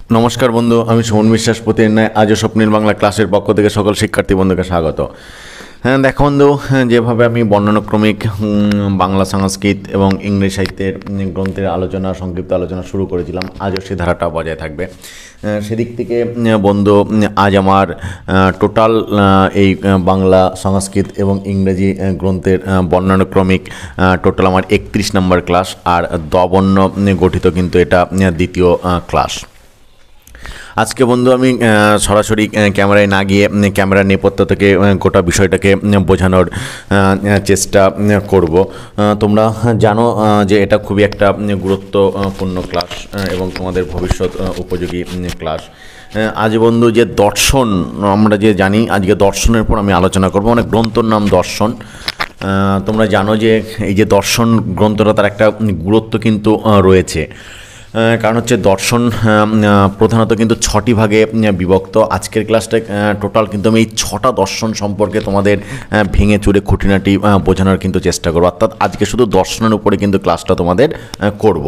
নমস্কার বন্ধু, আমি সুমন বিশ্বাস। প্রতিদিন নয় আজও স্বপ্নের বাংলা ক্লাসের পক্ষ থেকে সকল শিক্ষার্থী বন্ধুকে স্বাগত। হ্যাঁ দেখো বন্ধু, যেভাবে আমি বর্ণানুক্রমিক বাংলা সংস্কৃত এবং ইংরেজি সাহিত্যের গ্রন্থের আলোচনা, সংক্ষিপ্ত আলোচনা শুরু করেছিলাম, আজও সেই ধারাটা বজায় থাকবে। সেদিক থেকে বন্ধু, আজ আমার টোটাল এই বাংলা সংস্কৃত এবং ইংরেজি গ্রন্থের বর্ণানুক্রমিক টোটাল আমার 31 নম্বর ক্লাস, আর দ্ববর্ণ গঠিত কিন্তু এটা দ্বিতীয় ক্লাস। আজকে বন্ধু আমি সরাসরি ক্যামেরায় না গিয়ে ক্যামেরার নেপথ্য থেকে গোটা বিষয়টাকে বোঝানোর চেষ্টা করব। তোমরা জানো যে এটা খুবই একটা গুরুত্বপূর্ণ ক্লাস এবং তোমাদের ভবিষ্যৎ উপযোগী ক্লাস। আজ বন্ধু যে দর্শন আমরা যে জানি, আজকে দর্শনের পর আমি আলোচনা করব। মানে গ্রন্থর নাম দর্শন। তোমরা জানো যে এই যে দর্শন গ্রন্থটা তার একটা গুরুত্ব কিন্তু রয়েছে। কারণ হচ্ছে দর্শন প্রধানত কিন্তু 6টি ভাগে বিভক্ত। আজকের ক্লাসটা টোটাল কিন্তু আমি এই 6টা দর্শন সম্পর্কে তোমাদের ভেঙে চুরে খুঁটিনাটি বোঝানোর কিন্তু চেষ্টা করবো। অর্থাৎ আজকে শুধু দর্শনের উপরে কিন্তু ক্লাসটা তোমাদের করব।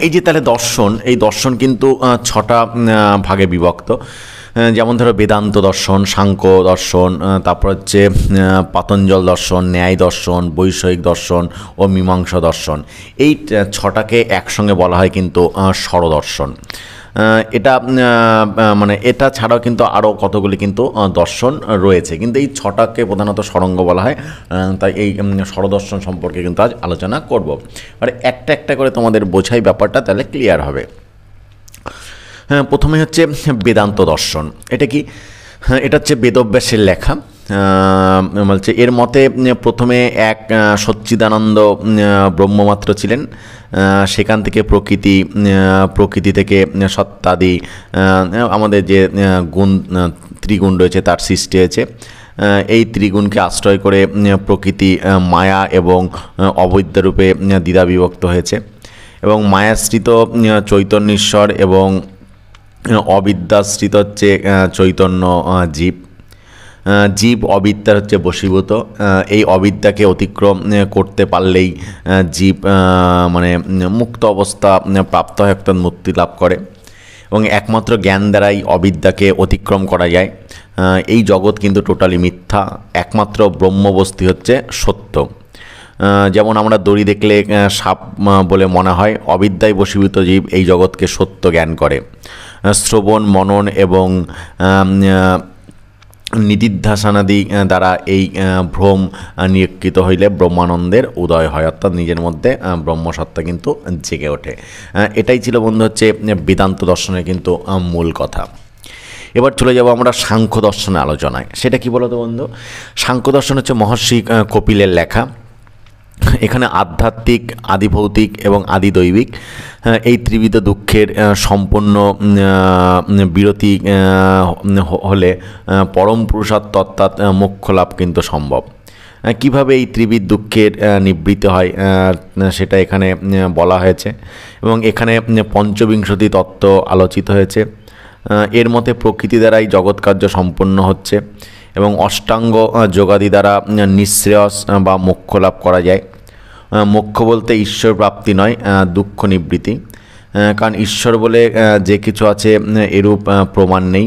এই যে তাহলে দর্শন, এই দর্শন কিন্তু 6টা ভাগে বিভক্ত। যেমন ধরো বেদান্ত দর্শন, সাংখ্য দর্শন, তারপর হচ্ছে পাতঞ্জল দর্শন, ন্যায় দর্শন, বৈষয়িক দর্শন ও মীমাংসা দর্শন। এই 6টাকে একসঙ্গে বলা হয় কিন্তু ষড়দর্শন। এটা মানে এটা ছাড়াও কিন্তু আরও কতগুলি কিন্তু দর্শন রয়েছে, কিন্তু এই 6টাকে প্রধানত ষড়ঙ্গ বলা হয়। তাই এই ষড়দর্শন সম্পর্কে কিন্তু আজ আলোচনা করব। আর একটা একটা করে তোমাদের বোঝাই ব্যাপারটা, তাহলে ক্লিয়ার হবে। প্রথমে হচ্ছে বেদান্ত দর্শন। এটা কি? এটা হচ্ছে বেদব্যাসের লেখা। বলছে এর মতে প্রথমে এক সচ্চিদানন্দ ব্রহ্মমাত্র ছিলেন। সেখান থেকে প্রকৃতি থেকে সত্তাদি আমাদের যে গুণ ত্রিগুণ রয়েছে তার সৃষ্টি হয়েছে। এই ত্রিগুণকে আশ্রয় করে প্রকৃতি মায়া এবং অবৈদ্যরূপে দ্বিধা বিভক্ত হয়েছে, এবং মায়াশ্রিত চৈতন্যেশ্বর এবং অবিদ্যাশ্রিত হচ্ছে চৈতন্য জীব অবিদ্যার হচ্ছে বশীভূত। এই অবিদ্যাকে অতিক্রম করতে পারলেই জীব মানে মুক্ত অবস্থা প্রাপ্ত হয়, অর্থাৎ মুক্তি লাভ করে, এবং একমাত্র জ্ঞান দ্বারাই অবিদ্যাকে অতিক্রম করা যায়। এই জগৎ কিন্তু টোটালি মিথ্যা, একমাত্র ব্রহ্মবস্তু হচ্ছে সত্য। যেমন আমরা দড়ি দেখলে সাপ বলে মনে হয়, অবিদ্যায় বশীভূত জীব এই জগৎকে সত্য জ্ঞান করে। শ্রবণ, মনন এবং নিদিধ্যাসনাদি দ্বারা এই ভ্রম নিরীক্ষিত হইলে ব্রহ্মানন্দের উদয় হয়, অর্থাৎ নিজের মধ্যে ব্রহ্মসত্তা কিন্তু জেগে ওঠে। এটাই ছিল বন্ধু হচ্ছে বেদান্ত দর্শনের কিন্তু মূল কথা। এবার চলে যাব আমরা সাংখ্য দর্শনের আলোচনায়। সেটা কি বলতো বন্ধু? সাংখ্য দর্শন হচ্ছে মহর্ষি কপিলের লেখা। এখানে আধ্যাত্মিক, আদিভৌতিক এবং আদিদৈবিক এই ত্রিবিধ দুঃখের সম্পূর্ণ বিরতি হলে পরম পুরুষার্থ অর্থাৎ মোক্ষ লাভ কিন্তু সম্ভব। কিভাবে এই ত্রিবিধ দুঃখের নিবৃত্তি হয় সেটা এখানে বলা হয়েছে, এবং এখানে পঞ্চবিংশতি তত্ত্ব আলোচিত হয়েছে। এর মতে প্রকৃতি দ্বারাই জগৎকার্য সম্পন্ন হচ্ছে, এবং অষ্টাঙ্গ যোগাদি দ্বারা নিঃশ্রেয়স বা মোক্ষ লাভ করা যায়। মোক্ষ বলতে ঈশ্বর প্রাপ্তি নয়, দুঃখ নিবৃত্তি। কারণ ঈশ্বর বলে যে কিছু আছে এরূপ প্রমাণ নেই।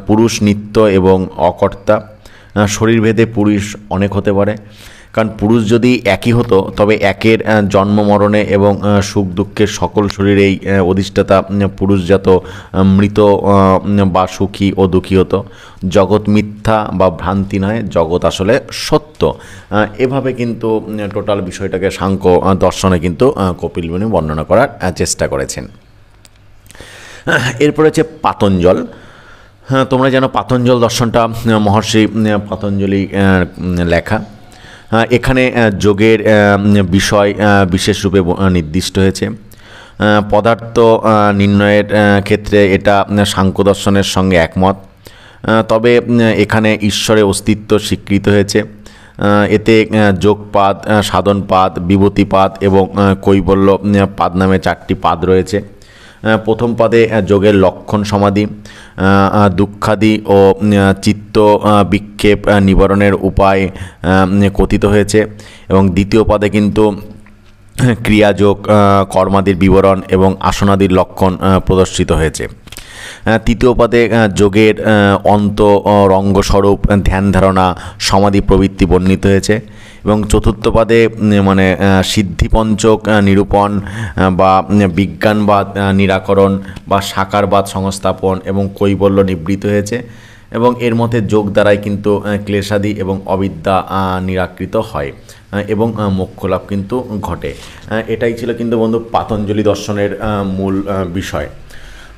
পুরুষ নিত্য এবং অকর্তা। শরীরভেদে পুরুষ অনেক হতে পারে, কারণ পুরুষ যদি একই হতো তবে একের জন্ম মরণে এবং সুখ দুঃখের সকল শরীরেই অধিষ্ঠাতা পুরুষজাত মৃত বা সুখী ও দুঃখী হতো। জগৎ মিথ্যা বা ভ্রান্তি নয়, জগৎ আসলে সত্য। এভাবে কিন্তু টোটাল বিষয়টাকে সাংখ্য দর্শনে কিন্তু কপিল মুনি বর্ণনা করার চেষ্টা করেছেন। এরপরে হচ্ছে পাতঞ্জল। তোমরা জানো পাতঞ্জল দর্শনটা মহর্ষি পতঞ্জলি লেখা। এখানে যোগের বিষয় বিশেষ রূপে নির্দিষ্ট হয়েছে। পদার্থ নির্ণয়ের ক্ষেত্রে এটা সাংখ্য দর্শনের সঙ্গে একমত, তবে এখানে ঈশ্বরের অস্তিত্ব স্বীকৃত হয়েছে। এতে যোগপাদ, সাধনপাদ, বিভূতিপাদ এবং কৈবল্য পাদ নামে 4টি পাদ রয়েছে। প্রথম পাদে যোগের লক্ষণ সমাধি, দুঃখাদি ও চিত্ত বিক্ষেপ নিবারণের উপায় কথিত হয়েছে, এবং দ্বিতীয় পাদে কিন্তু ক্রিয়াযোগ, কর্মাদির বিবরণ এবং আসনাদির লক্ষণ প্রদর্শিত হয়েছে। তৃতীয় পদে যোগের অন্তরঙ্গস্বরূপ ধ্যান ধারণা সমাধি প্রবৃত্তি বর্ণিত হয়েছে এবং চতুর্থ পদে মানে সিদ্ধিপঞ্চক নিরূপণ বা বিজ্ঞানবাদ নিরাকরণ বা সাকারবাদ সংস্থাপন এবং কৈবল্য নিবৃত্ত হয়েছে এবং এর মধ্যে যোগ দ্বারাই কিন্তু ক্লেশাদি এবং অবিদ্যা নিরাকৃত হয় এবং মোক্ষ লাভ কিন্তু ঘটে। এটাই ছিল কিন্তু বন্ধু পাতঞ্জলি দর্শনের মূল বিষয়।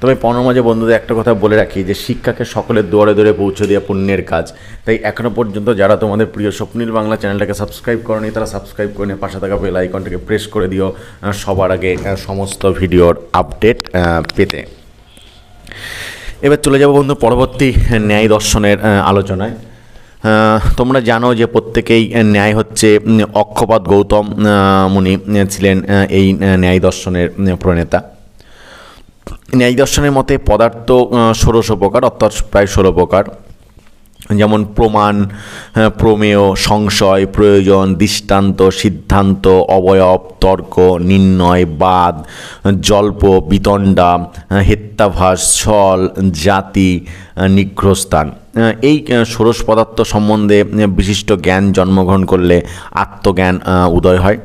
তবে মাঝে বন্ধুদের একটা কথা বলে রাখি যে শিক্ষাকে সকলের দুয়ারে দুয়ারে পৌঁছে দেওয়া পুণ্যের কাজ। তাই এখনও পর্যন্ত যারা তোমাদের প্রিয় স্বপ্নীল বাংলা চ্যানেলটাকে সাবস্ক্রাইব করনি তারা সাবস্ক্রাইব করে নিয়ে পাশে থাকা বেল আইকনটাকে প্রেস করে দিও সবার আগে সমস্ত ভিডিওর আপডেট পেতে। এবার চলে যাব বন্ধু পরবর্তী ন্যায় দর্শনের আলোচনায়। তোমরা জানো যে প্রত্যেকেই ন্যায় হচ্ছে অক্ষপাদ গৌতম মুনি ছিলেন এই ন্যায় দর্শনের প্রণেতা। ন্যায় দর্শনের মতে পদার্থ 16 প্রকার, অর্থাৎ প্রায় 16 প্রকার, যেমন প্রমাণ, প্রমেয়, সংশয়, প্রয়োজন, দৃষ্টান্ত, সিদ্ধান্ত, অবয়ব, তর্ক, নির্ণয়, বাদ, জল্প, বিতণ্ডা, হেত্যাভাস, ছল, জাতি, নিগ্রহস্থান। এই ষোড়শ পদার্থ সম্বন্ধে বিশিষ্ট জ্ঞান জন্মগ্রহণ করলে আত্মজ্ঞান উদয় হয়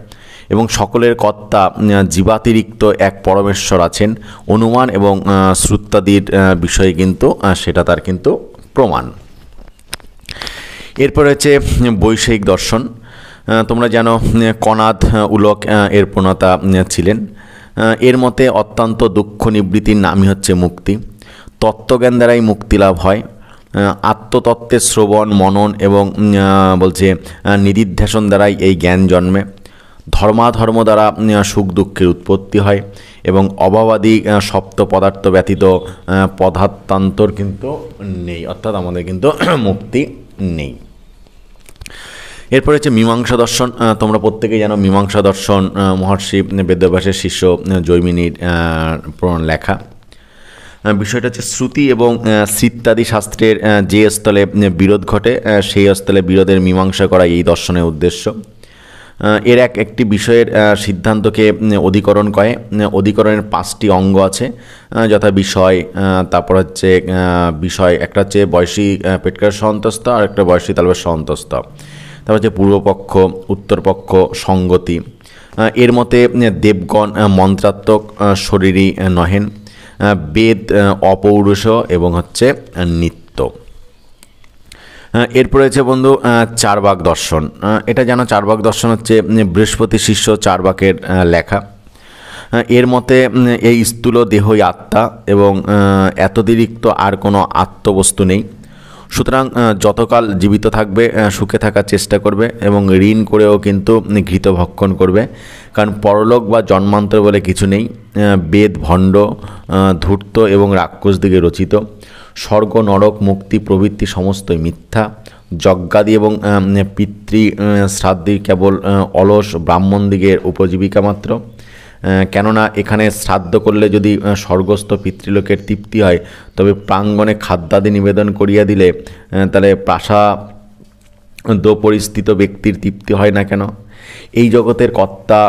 এবং সকলের কর্তা জীবাতিরিক্ত এক পরমেশ্বর আছেন অনুমান এবং শ্রুতাদির বিষয়ে কিন্তু সেটা তার কিন্তু প্রমাণ। এরপর হচ্ছে বৈষয়িক দর্শন। তোমরা জানো কনাদ উলক এর প্রণেতা ছিলেন। এর মতে অত্যন্ত দুঃখ নিবৃত্তির নামই হচ্ছে মুক্তি। তত্ত্বজ্ঞান দ্বারাই মুক্তি লাভ হয়। আত্মতত্ত্বের শ্রবণ, মনন এবং বলছে নিদিধ্যাসন দ্বারাই এই জ্ঞান জন্মে। ধর্মাধর্ম দ্বারা সুখ দুঃখের উৎপত্তি হয় এবং অভাবাদি সপ্ত পদার্থ ব্যতীত পদার্থান্তর কিন্তু নেই, অর্থাৎ আমাদের কিন্তু মুক্তি নেই। এরপরে হচ্ছে মীমাংসা দর্শন। তোমরা প্রত্যেকেই জানো মীমাংসা দর্শন মহর্ষি বেদব্যাসের শিষ্য জৈমিনীর লেখা। বিষয়টা হচ্ছে শ্রুতি এবং স্মৃত্যাদি শাস্ত্রের যে স্থলে বিরোধ ঘটে সেই স্থলে বিরোধের মীমাংসা করা এই দর্শনের উদ্দেশ্য। এর একটি বিষয়ের সিদ্ধান্তকে অধিকরণ করে। অধিকরণের 5টি অঙ্গ আছে, যথা বিষয়, তারপর হচ্ছে বিষয়, একটা হচ্ছে বয়সী পেটকার সন্তস্থ আর একটা বয়সী তালবের সন্তস্থ, তারপর হচ্ছে পূর্বপক্ষ, উত্তরপক্ষ, সঙ্গতি। এর মতে দেবগণ মন্ত্রাত্মক শরীরই নহেন, বেদ অপৌরুষ এবং হচ্ছে নিত্য। এরপরে হচ্ছে বন্ধু চারবাক দর্শন। এটা জানো চারবাক দর্শন হচ্ছে বৃহস্পতি শিষ্য চারবাকের লেখা। এর মতে এই স্থূল দেহই আত্মা এবং এতদিরিক্ত আর কোনো আত্মবস্তু নেই। সুতরাং যতকাল জীবিত থাকবে সুখে থাকার চেষ্টা করবে এবং ঋণ করেও কিন্তু ঘৃত ভক্ষণ করবে, কারণ পরলোক বা জন্মান্তর বলে কিছু নেই। বেদ ভণ্ড, ধূর্ত এবং রাক্ষস দিকে রচিত। স্বর্গ, নরক, মুক্তি প্রভৃতি সমস্তই মিথ্যা। যজ্ঞাদি এবং পিতৃ শ্রাদ্ধি কেবল অলস ব্রাহ্মণদিগের উপজীবিকা মাত্র। কেননা এখানে শ্রাদ্ধ করলে যদি স্বর্গস্থ পিতৃলোকের তৃপ্তি হয় তবে প্রাঙ্গণে খাদ্যাদি নিবেদন করিয়া দিলে তাহলে প্রাসাদ পরিস্থিত ব্যক্তির তৃপ্তি হয় না কেন? এই জগতের কর্তা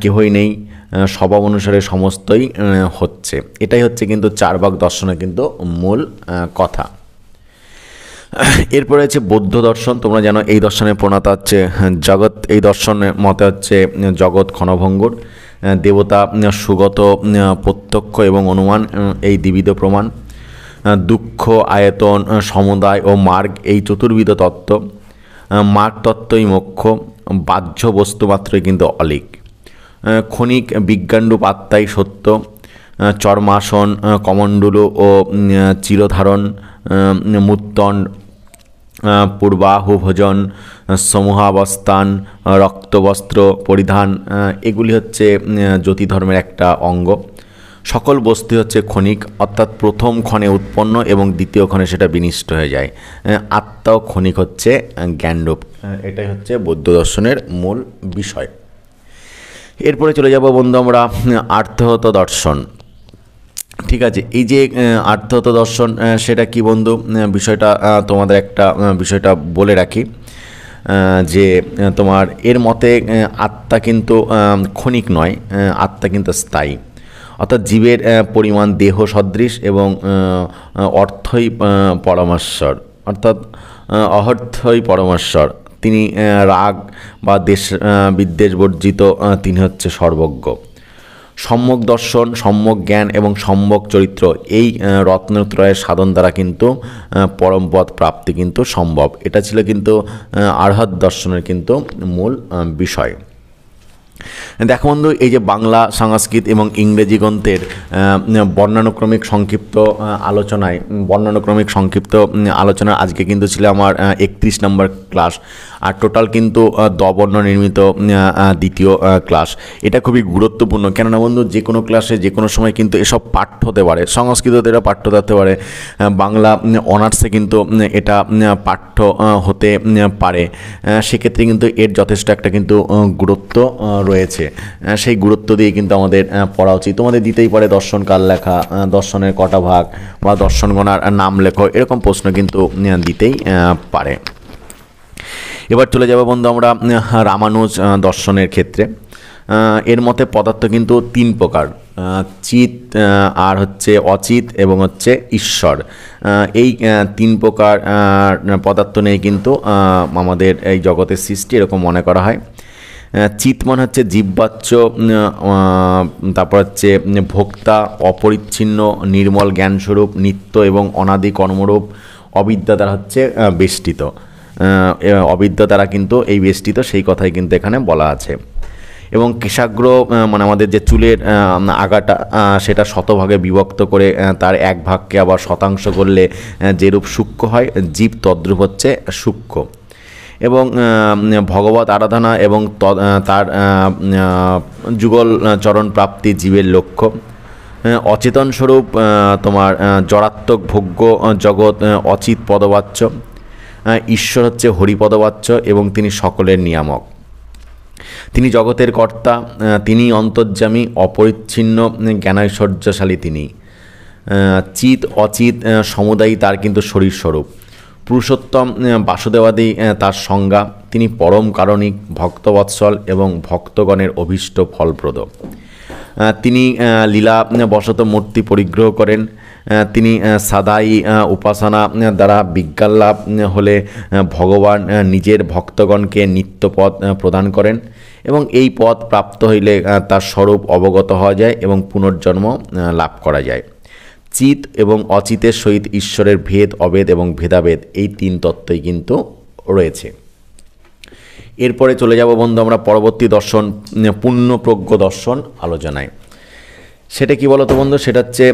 কেহই নেই, স্বভাব অনুসারে সমস্তই হচ্ছে। এটাই হচ্ছে কিন্তু চারবাক দর্শনের কিন্তু মূল কথা। এরপরে হচ্ছে বৌদ্ধ দর্শন। তোমরা জানো এই দর্শনের প্রণেতা হচ্ছে জগৎ। এই দর্শনের মতে হচ্ছে জগৎ ক্ষণভঙ্গুর, দেবতা সুগত প্রত্যক্ষ এবং অনুমান এই দ্বিবিধ প্রমাণ, দুঃখ, আয়তন, সমুদায় ও মার্গ এই চতুর্বিধ তত্ত্ব। মার্গ তত্ত্বই মোক্ষ, বাহ্য বস্তু মাত্রই কিন্তু অলিক। ক্ষণিক বিজ্ঞানরূপ আত্মাই সত্য। চর্মাসন, কমণ্ডলু ও চিরধারণ, মুত্তণ্ড, পূর্বাহু ভোজন, সমূহাবস্থান, রক্তবস্ত্র পরিধান এগুলি হচ্ছে জ্যোতি ধর্মের একটা অঙ্গ। সকল বস্তু হচ্ছে ক্ষণিক, অর্থাৎ প্রথম ক্ষণে উৎপন্ন এবং দ্বিতীয় ক্ষণে সেটা বিনষ্ট হয়ে যায়। আত্মাও ক্ষণিক হচ্ছে জ্ঞানরূপ। এটাই হচ্ছে বৌদ্ধ দর্শনের মূল বিষয়। এরপরে চলে যাব বন্ধু আমরা আর্থহত দর্শন। ঠিক আছে, এই যে আর্থহত দর্শন সেটা কি বন্ধু, বিষয়টা তোমাদের একটা বিষয়টা বলে রাখি। যে তোমার এর মতে আত্মা কিন্তু ক্ষণিক নয়, আত্মা কিন্তু স্থায়ী, অর্থাৎ জীবের পরিমাণ দেহ সদৃশ এবং অর্থই পরমেশ্বর, অর্থাৎ অহর্থই পরমেশ্বর। তিনি রাগ বা বিদ্বেষ বর্জিত, তিনি হচ্ছে সর্বজ্ঞ। সম্যক দর্শন, সম্যক জ্ঞান এবং সম্যক চরিত্র, এই রত্নত্রয়ের সাধন দ্বারা কিন্তু পরমপদ প্রাপ্তি কিন্তু সম্ভব। এটা ছিল কিন্তু আর্হত দর্শনের কিন্তু মূল বিষয়। দেখো বন্ধু, এই যে বাংলা সংস্কৃত এবং ইংরেজি গ্রন্থের বর্ণানুক্রমিক সংক্ষিপ্ত আলোচনা আজকে কিন্তু ছিল আমার 31 নম্বর ক্লাস, আর টোটাল কিন্তু 10 বর্ণ নির্মিত দ্বিতীয় ক্লাস। এটা খুবই গুরুত্বপূর্ণ, কেননা বন্ধু যে কোনো ক্লাসে যে কোনো সময় কিন্তু এসব পাঠ্য হতে পারে, সংস্কৃততে এটা পাঠ্য হতে পারে, বাংলা অনার্সে কিন্তু এটা পাঠ্য হতে পারে। সেক্ষেত্রে কিন্তু এর যথেষ্ট একটা কিন্তু গুরুত্ব রয়েছে, সেই গুরুত্ব দিয়ে কিন্তু আমাদের পড়া উচিত। তোমাদের দিতেই পারে দর্শন কার লেখা, দর্শনের কটা ভাগ, বা দর্শনগণার নাম লেখো, এরকম প্রশ্ন কিন্তু দিতেই পারে। এবার চলে যাব বন্ধু আমরা রামানুজ দর্শনের ক্ষেত্রে। এর মতে পদার্থ কিন্তু 3 প্রকার, চিত, আর হচ্ছে অচিত এবং হচ্ছে ঈশ্বর। এই 3 প্রকার পদার্থ নিয়ে কিন্তু আমাদের এই জগতের সৃষ্টি, এরকম মনে করা হয়। চিত মানে হচ্ছে জীববাচ্য, তারপর হচ্ছে ভোক্তা, অপরিচ্ছিন্ন নির্মল জ্ঞানস্বরূপ, নিত্য এবং অনাদি কর্মরূপ, অবিদ্যা দ্বারা হচ্ছে বেষ্টিত, অবিদ্যা দ্বারা কিন্তু এই বেষ্টিত, সেই কথাই কিন্তু এখানে বলা আছে। এবং কেশাগ্র মানে আমাদের যে চুলের আগাটা, সেটা শতভাগে বিভক্ত করে তার 1 ভাগকে আবার শতাংশ করলে যেরূপ সূক্ষ্ম হয়, জীব তদ্রূপ হচ্ছে সূক্ষ্ম। এবং ভগবত আরাধনা এবং তার যুগল চরণ প্রাপ্তি জীবের লক্ষ্য। অচেতন স্বরূপ তোমার জড়াত্মক ভোগ্য জগৎ অচিত পদবাচ্য, ঈশ্বর হচ্ছে হরিপদবাচ্য এবং তিনি সকলের নিয়ামক। তিনি জগতের কর্তা, তিনি অন্তর্যামী, অপরিচ্ছিন্ন জ্ঞানৈশ্বর্যশালী তিনি। চিত অচিত সমুদায়ী তার কিন্তু শরীর স্বরূপ। পুরুষোত্তম বাসুদেবাদী তার সংজ্ঞা, তিনি পরম কারণিক, ভক্তবৎসল এবং ভক্তগণের অভীষ্ট ফলপ্রদ। তিনি লীলা বশত মূর্তি পরিগ্রহ করেন। তিনি সাদাই উপাসনা দ্বারা বিজ্ঞান লাভ হলে ভগবান নিজের ভক্তগণকে নিত্য পদ প্রদান করেন, এবং এই পদ প্রাপ্ত হইলে তার স্বরূপ অবগত হওয়া যায় এবং পুনর্জন্ম লাভ করা যায়। চিত এবং অচিতের সহিত ঈশ্বরের ভেদ, অভেদ এবং ভেদাভেদ, এই 3 তত্ত্বই কিন্তু রয়েছে। এরপরে চলে যাব বন্ধু আমরা পরবর্তী দর্শন, পূর্ণপ্রজ্ঞ দর্শন আলোচনায়। সেটা কি বলতো বন্ধু, সেটা হচ্ছে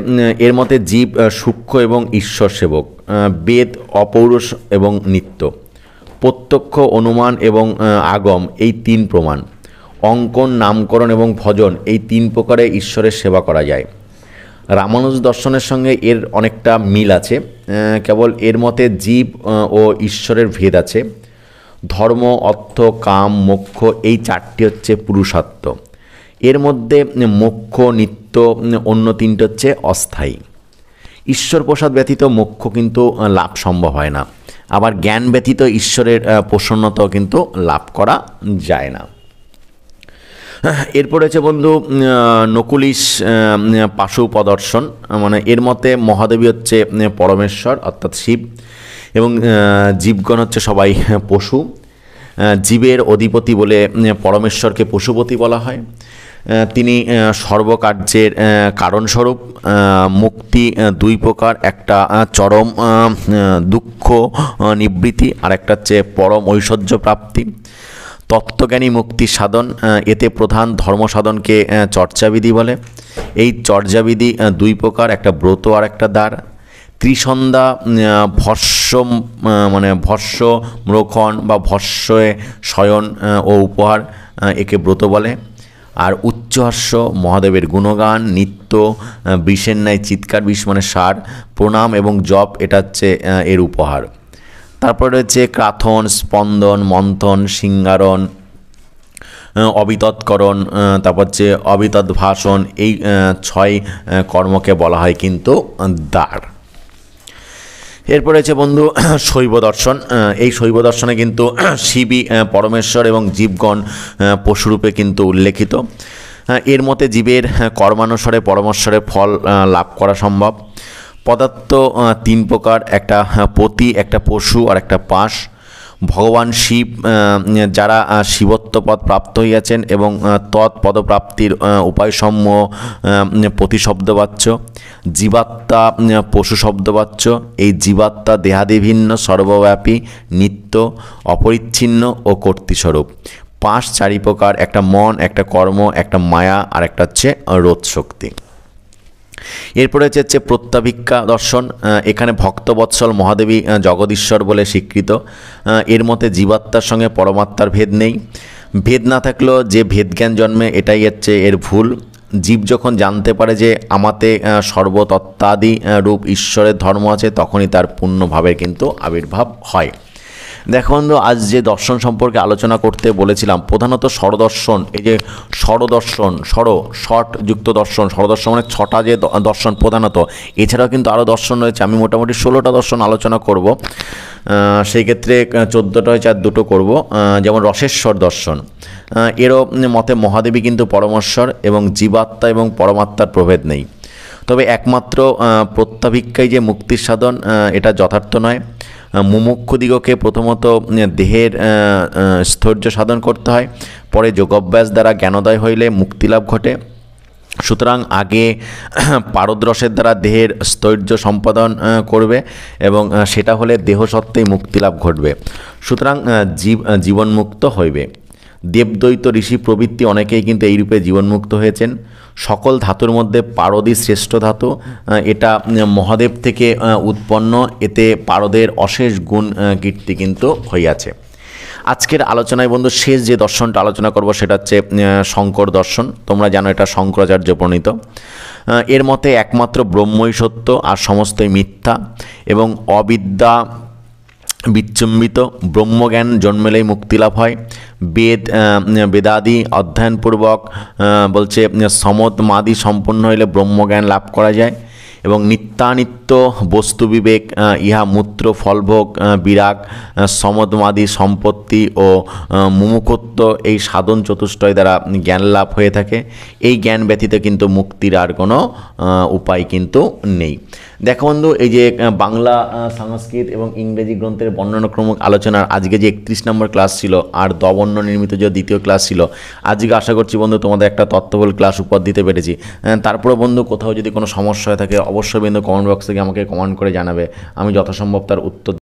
এর মতে জীব সূক্ষ্ম এবং ঈশ্বর সেবক, বেদ অপৌরুষ এবং নিত্য, প্রত্যক্ষ অনুমান এবং আগম, এই 3 প্রমাণ, অঙ্কন নামকরণ এবং ভজন, এই 3 প্রকারে ঈশ্বরের সেবা করা যায়। রামানুজ দর্শনের সঙ্গে এর অনেকটা মিল আছে, কেবল এর মতে জীব ও ঈশ্বরের ভেদ আছে। ধর্ম, অর্থ, কাম, মোক্ষ, এই 4টি হচ্ছে পুরুষার্থ। এর মধ্যে মোক্ষ নিত্য, অন্য 3টি হচ্ছে অস্থায়ী। ঈশ্বর প্রসাদ ব্যতীত মোক্ষ কিন্তু লাভ সম্ভব হয় না, আবার জ্ঞান ব্যতীত ঈশ্বরের প্রসন্নতাও কিন্তু লাভ করা যায় না। এরপরে হচ্ছে বন্ধু নকুলিশ পাশুপদর্শন, মানে এর মতে মহাদেবী হচ্ছে পরমেশ্বর অর্থাৎ শিব, এবং জীবগণ হচ্ছে সবাই পশু। জীবের অধিপতি বলে পরমেশ্বরকে পশুপতি বলা হয়। তিনি সর্বকার্যের কারণস্বরূপ। মুক্তি 2 প্রকার, একটা চরম দুঃখ নিবৃত্তি, আর একটা হচ্ছে পরম ঐশ্বর্য প্রাপ্তি। তত্ত্বজ্ঞানী মুক্তি সাধন, এতে প্রধান ধর্ম সাধনকে চর্চাবিধি বলে। এই চর্যাবিধি 2 প্রকার, একটা ব্রত আর একটা দ্বার। ত্রিসন্ধ্যা ভস্য, মানে ভস্য ম্রোখন বা ভস্যে শয়ন ও উপহার, একে ব্রত বলে। আর উচ্চহাস্য, মহাদেবের গুণগান, নিত্য বিষের ন্যায় চিৎকার, বিষ মানে সার, প্রণাম এবং জপ, এটা হচ্ছে এর উপহার। তারপরে রয়েছে ক্রাথন, স্পন্দন, মন্থন, সিঙ্গারণ, অবিতৎকরণ, তারপর হচ্ছে অবিতৎ ভাষণ, এই 6 কর্মকে বলা হয় কিন্তু দ্বার। এরপর হচ্ছে বন্ধু শৈব দর্শন। এই শৈব দর্শনে কিন্তু শিবই পরমেশ্বর এবং জীবগণ পশুরূপে কিন্তু উল্লেখিত। এর মতে জীবের কর্মানুসারে পরমেশ্বরের ফল লাভ করা সম্ভব। পদার্থ তিন প্রকার, একটা পতি, একটা পশু আর একটা পাশ। ভগবান শিব যারা শিবত্ব পদ প্রাপ্ত হইয়াছেন এবং তৎপদপ্রাপ্তির উপায়সমূহ পতি শব্দবাচ্য। জীবাত্মা পশু শব্দবাচ্য। এই জীবাত্মা দেহাদি ভিন্ন, সর্বব্যাপী, নিত্য, অপরিচ্ছিন্ন ও কর্তৃস্বরূপ। পাঁচ চারি প্রকার, একটা মন, একটা কর্ম, একটা মায়া আর একটা হচ্ছে রোধ শক্তি। এরপরে হচ্ছে প্রত্যাভিজ্ঞা দর্শন। এখানে ভক্তবৎসল মহাদেবী জগদীশ্বর বলে স্বীকৃত। এর মতে জীবাত্মার সঙ্গে পরমাত্মার ভেদ নেই। ভেদ না থাকলেও যে ভেদজ্ঞান জন্মে এটাই হচ্ছে এর ভুল। জীব যখন জানতে পারে যে আমাতে সর্বতত্ত্বাদি রূপ ঈশ্বরের ধর্ম আছে, তখনই তার পূর্ণভাবের কিন্তু আবির্ভাব হয়। দেখো বন্ধু, আজ যে দর্শন সম্পর্কে আলোচনা করতে বলেছিলাম, প্রধানত ষড়দর্শন, এই যে ষড়দর্শন, ষটযুক্ত দর্শন, ষড়দর্শন মানে ছটা যে দর্শন প্রধানত, এছাড়াও কিন্তু আরও দর্শন রয়েছে। আমি মোটামুটি 16টা দর্শন আলোচনা করব। সেই ক্ষেত্রে 14টা হয়েছে আর দুটো করব। যেমন রসেশ্বর দর্শন, এরও মতে মহাদেবী কিন্তু পরমেশ্বর এবং জীবাত্মা এবং পরমাত্মার প্রভেদ নেই। তবে একমাত্র প্রত্যাভিজ্ঞাই যে মুক্তির সাধন, এটা যথার্থ নয়। মুমুক্ষুদিগকে প্রথমত দেহের স্থৈর্য সাধন করতে হয়, পরে যোগাভ্যাস দ্বারা জ্ঞানোদয় হইলে মুক্তিলাভ ঘটে। সুতরাং আগে পারদরসের দ্বারা দেহের স্থৈর্য সম্পাদন করবে এবং সেটা হলে দেহসত্ত্বেই মুক্তিলাভ ঘটবে। সুতরাং জীবনমুক্ত হইবে। দেবদৈত্য ঋষি প্রভৃতি অনেকেই কিন্তু এইরূপে জীবনমুক্ত হয়েছেন। সকল ধাতুর মধ্যে পারদই শ্রেষ্ঠ ধাতু। এটা মহাদেব থেকে উৎপন্ন। এতে পারদের অশেষ গুণ কীর্তি কিন্তু হইয়াছে। আজকের আলোচনায় বন্ধু শেষ যে দর্শনটা আলোচনা করব সেটা হচ্ছে শঙ্কর দর্শন। তোমরা জানো এটা শঙ্করাচার্য প্রণীত। এর মতে একমাত্র ব্রহ্মই সত্য, আর সমস্তই মিথ্যা এবং অবিদ্যা বিচ্যুম্বিত। ব্রহ্মজ্ঞান জন্মেলেই মুক্তিলাভ হয়। বেদাদি অধ্যয়নপূর্বক বলছে সমদমাদি সম্পন্ন হইলে ব্রহ্মজ্ঞান লাভ করা যায় এবং নিত্যানিত্য বস্তু বিবেক, ইহা মূত্র ফলভোগ, বিরাগ, সমদমাদি সম্পত্তি ও মুমুক্ষুত্ব, এই সাধন চতুষ্টয় দ্বারা জ্ঞান লাভ হয়ে থাকে। এই জ্ঞান ব্যতীত কিন্তু মুক্তির আর কোনো উপায় কিন্তু নেই। দেখো বন্ধু, এই যে বাংলা, সংস্কৃত এবং ইংরেজি গ্রন্থের বর্ণনাক্রমিক আলোচনার আজকে যে 31 নম্বর ক্লাস ছিল, আর দবর্ণ নির্মিত যে দ্বিতীয় ক্লাস ছিল, আজকে আশা করছি বন্ধু তোমাদের একটা তথ্যবহুল ক্লাস উপহার দিতে পেরেছি। তারপরে বন্ধু কোথাও যদি কোনো সমস্যা হয়ে থাকে অবশ্যই বন্ধু কমেন্ট বক্স থেকে আমাকে কমেন্ট করে জানাবে, আমি যথাসম্ভব তার উত্তর